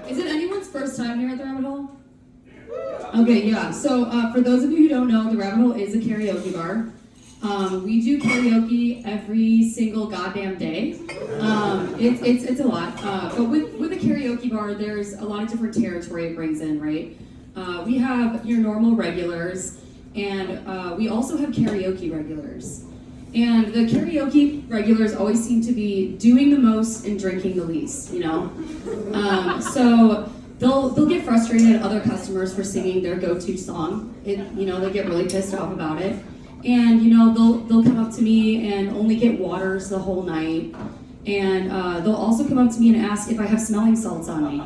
Is it anyone's first time here at the Rabbit Hole? Okay, yeah. So for those of you who don't know, the Rabbit Hole is a karaoke bar. We do karaoke every single goddamn day. It's a lot. But with a karaoke bar, there's a lot of different territory it brings in, right? We have your normal regulars, and we also have karaoke regulars. And the karaoke regulars always seem to be doing the most and drinking the least, you know? So they'll get frustrated at other customers for singing their go-to song. They get really pissed off about it. And, they'll come up to me and only get waters the whole night. And they'll also come up to me and ask if I have smelling salts on me.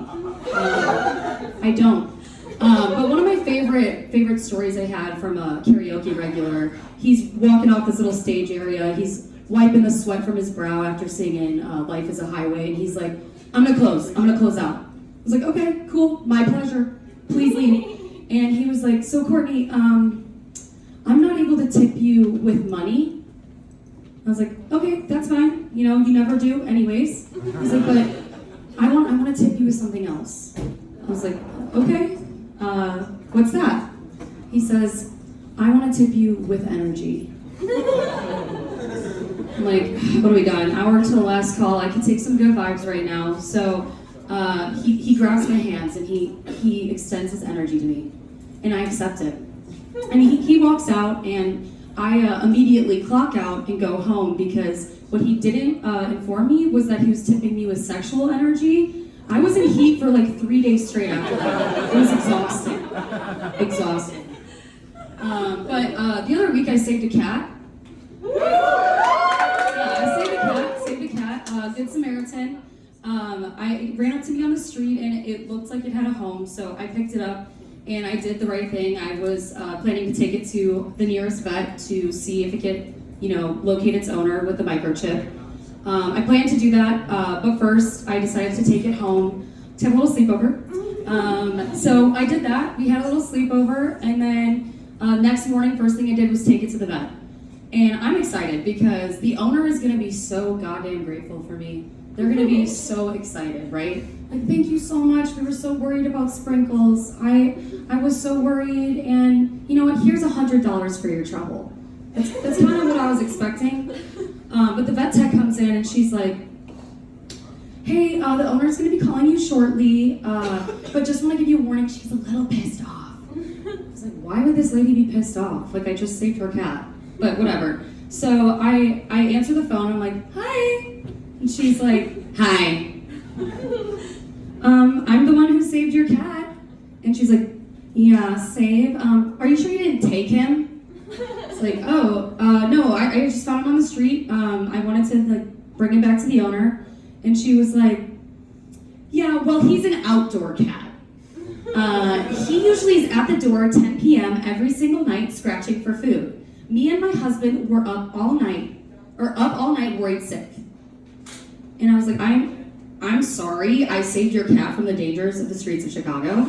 I don't. But one of my favorite stories I had from a karaoke regular, he's walking off this little stage area, he's wiping the sweat from his brow after singing Life is a Highway, and he's like, I'm gonna close out. I was like, okay, cool, my pleasure, please leave. And he was like, so Courtney, I'm not able to tip you with money. I was like, okay, that's fine, you never do anyways. He's like, but I want to tip you with something else. I was like, okay. What's that? He says, I want to tip you with energy. I'm like, what do we got? An hour till the last call. I can take some good vibes right now. So he grabs my hands and he extends his energy to me. And I accept it. And he walks out, and I immediately clock out and go home, because what he didn't inform me was that he was tipping me with sexual energy. I was in heat for like 3 days straight after that. It was exhausting. But the other week I saved a cat. Yeah, I saved a cat, Good Samaritan. I ran up to me on the street and it looked like it had a home, so I picked it up and I did the right thing. I was planning to take it to the nearest vet to see if it could, locate its owner with the microchip. I planned to do that, but first I decided to take it home to have a little sleepover. So I did that. We had a little sleepover, and then next morning, first thing I did was take it to the vet. And I'm excited because the owner is going to be so goddamn grateful for me. They're going to be so excited, right? Like, thank you so much. We were so worried about Sprinkles. I was so worried, and you know what? Here's $100 for your trouble. That's kind of what I was expecting. But the vet tech comes in and she's like, hey, the owner's going to be calling you shortly, but just want to give you a warning, she's a little pissed off. I was like, why would this lady be pissed off? Like, I just saved her cat. But whatever. So I answer the phone, I'm like, hi. And she's like, hi. I'm the one who saved your cat. And she's like, yeah, save. Are you sure you didn't take him? It's like, no, I just found him on the street. I wanted to bring him back to the owner. And she was like, yeah, well, he's an outdoor cat. He usually is at the door 10 p.m. every single night scratching for food. Me and my husband were up all night worried sick. And I was like, I'm sorry, I saved your cat from the dangers of the streets of Chicago.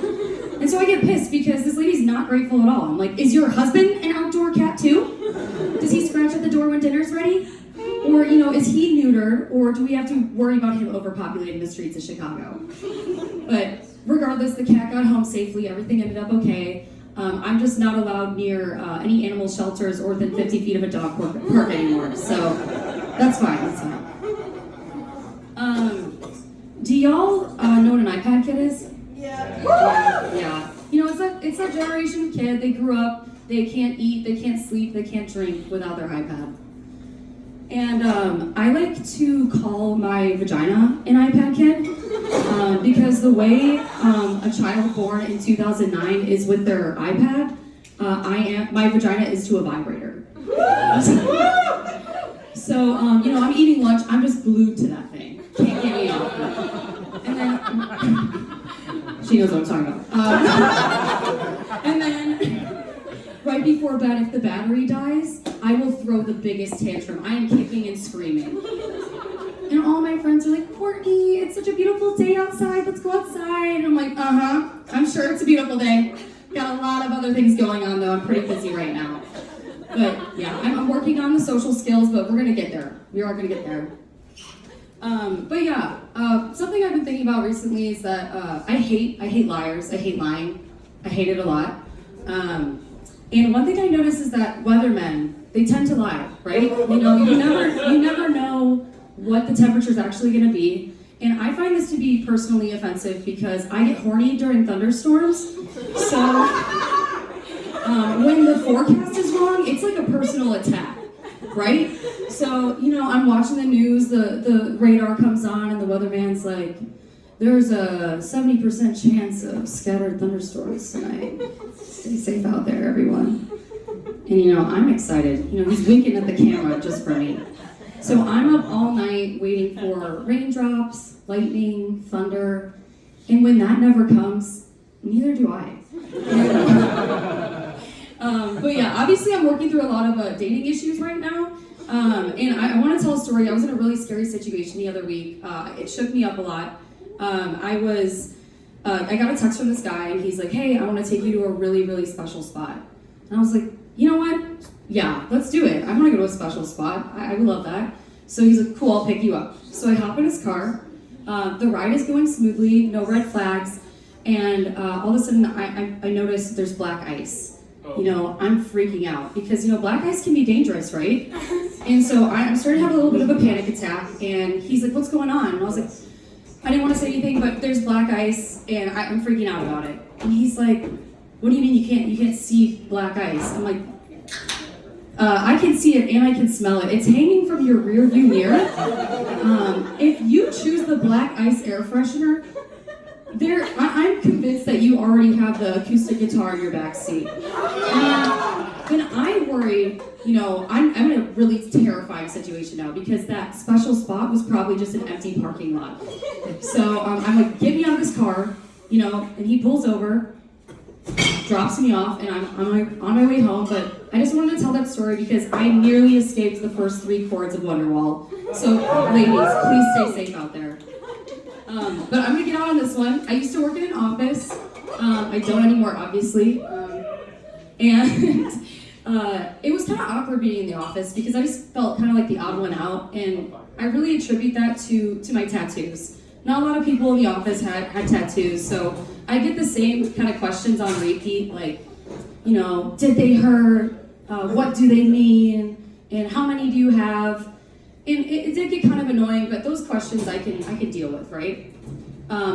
And so I get pissed because this lady's not grateful at all. I'm like, is your husband an outdoor cat too? Does he scratch at the door when dinner's ready? Or, is he neutered? Or do we have to worry about him overpopulating the streets of Chicago? But regardless, the cat got home safely. Everything ended up okay. I'm just not allowed near any animal shelters or within 50 feet of a dog park anymore. So that's fine. Do y'all know what an iPad kid is? Yeah. It's that generation of kid. They grew up, they can't eat, they can't sleep, they can't drink without their iPad. And I like to call my vagina an iPad kid because the way a child born in 2009 is with their iPad, my vagina is to a vibrator. So, I'm eating lunch, I'm just glued to that thing. Can't get me off. And then, she knows what I'm talking about. And then, right before bed, if the battery dies, I will throw the biggest tantrum. I am kicking and screaming. And all my friends are like, Courtney, it's such a beautiful day outside, let's go outside. And I'm like, I'm sure it's a beautiful day. Got a lot of other things going on though, I'm pretty busy right now. But yeah, I'm working on the social skills, but we're gonna get there. We are gonna get there. But yeah, something I've been thinking about recently is that I hate liars. I hate lying. I hate it a lot. And one thing I noticed is that weathermen, they tend to lie, right? You know, you never know what the temperature's actually going to be. And I find this to be personally offensive because I get horny during thunderstorms. So when the forecast is wrong, it's like a personal attack, right? So, you know, I'm watching the news, the radar comes on, and the weatherman's like, there's a 70% chance of scattered thunderstorms tonight. Stay safe out there, everyone. And, you know, I'm excited. You know, he's winking at the camera just for me. So I'm up all night waiting for raindrops, lightning, thunder, and when that never comes, neither do I. But yeah, obviously I'm working through a lot of dating issues right now, and I want to tell a story. I was in a really scary situation the other week. It shook me up a lot. I got a text from this guy, and he's like, hey, I want to take you to a really, really special spot. And I was like, you know what? Yeah, let's do it. I want to go to a special spot. I would love that. So he's like, cool, I'll pick you up. So I hop in his car. The ride is going smoothly, no red flags. And all of a sudden, I notice there's black ice. You know, I'm freaking out because, you know, black ice can be dangerous, right? And so I'm starting to have a little bit of a panic attack. And he's like, what's going on? And I was like, I didn't want to say anything, but there's black ice, and I'm freaking out about it. And he's like, what do you mean you can't see black ice? I'm like, I can see it and I can smell it. It's hanging from your rear view mirror. If you choose the black ice air freshener, I'm convinced that you already have the acoustic guitar in your back seat. And I worry, you know, I'm in a really terrifying situation now because that special spot was probably just an empty parking lot. So I'm like, get me out of this car, you know, and he pulls over, drops me off, and I'm on my way home. But I just wanted to tell that story because I nearly escaped the first 3 chords of Wonderwall. So ladies, please stay safe out there. But I'm gonna get out on this one. I used to work in an office. I don't anymore, obviously. And it was kind of awkward being in the office because I just felt kind of like the odd one out. And I really attribute that to my tattoos. Not a lot of people in the office had tattoos, so I get the same kind of questions on repeat, like, you know, did they hurt? What do they mean? And how many do you have? And it did get kind of annoying, but those questions I can deal with, right?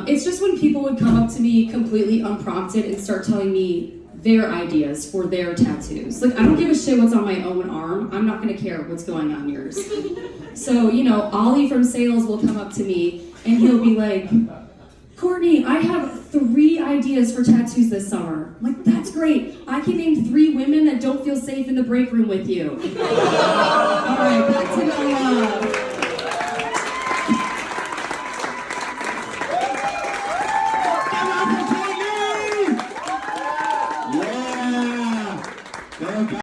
It's just when people would come up to me completely unprompted and start telling me their ideas for their tattoos. Like, I don't give a shit what's on my own arm. I'm not gonna care what's going on yours. So, you know, Ollie from sales will come up to me and he'll be like, Courtney, I have 3 ideas for tattoos this summer. I'm like, that's great. I can name 3 women that don't feel safe in the break room with you. All right, back to the Come on,